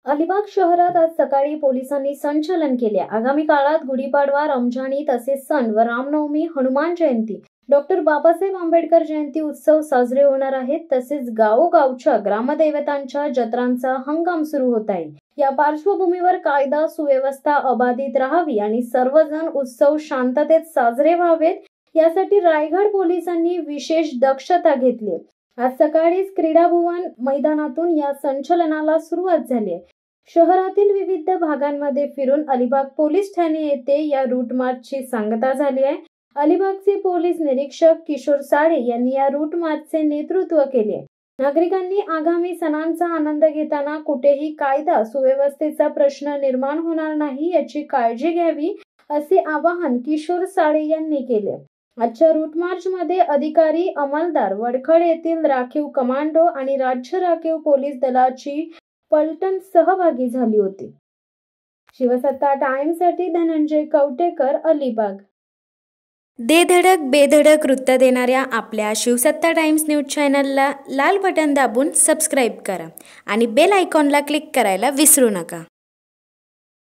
अलिबाग शहरात आज सकाळी पोलिसांनी संचलन केले। आगामी काळात गुढीपाडवा, रमजानी तसेच सण व रामनवमी, हनुमान जयंती, डॉक्टर बाबासाहेब आंबेडकर जयंती उत्सव साजरे होणार आहेत। तसेच गावोगावच्या ग्रामदैवतांच्या जत्रांचा हंगाम सुरू होत आहे। या पार्श्वभूमीवर कायदा सुव्यवस्था अबाधित राहावी आणि सर्वजण उत्सव शांततेत साजरे व्हावेत यासाठी रायगड पोलिसांनी विशेष दक्षता घेतली। आज सकाळीच क्रीडा भुवन मैदानातून या संचलनाला सुरुवात झाली। शहरातील विविध भागांमध्ये फिरून अलिबाग पोलीस ठाणे येथे या रूट मार्चची सांगता झाली आहे। अलिबागचे पोलीस निरीक्षक किशोर साळे यांनी या रूट मार्चचे नेतृत्व केले। नागरिकांनी आगामी सणांचा आनंद घेताना कुठेही कायदा सुव्यवस्थेचा प्रश्न निर्माण होणार नाही याची काळजी घ्यावी, असे आवाहन किशोर साळे यांनी केले। आजच्या रूट मार्च मध्ये अधिकारी, अंमलदार, वडखळ येथील राखीव कमांडो आणि राज्य राखीव पोलीस दलाची पलटण सहभागी झाली होती। शिवसत्ता टाइम्ससाठी धनंजय कवटेकर, अलिबाग। दे धडक बेधडक वृत्त देणाऱ्या आपल्या शिवसत्ता टाइम्स न्यूज चॅनलला लाल बटन दाबून सबस्क्राईब करा आणि बेल आयकॉनला क्लिक करायला विसरू नका।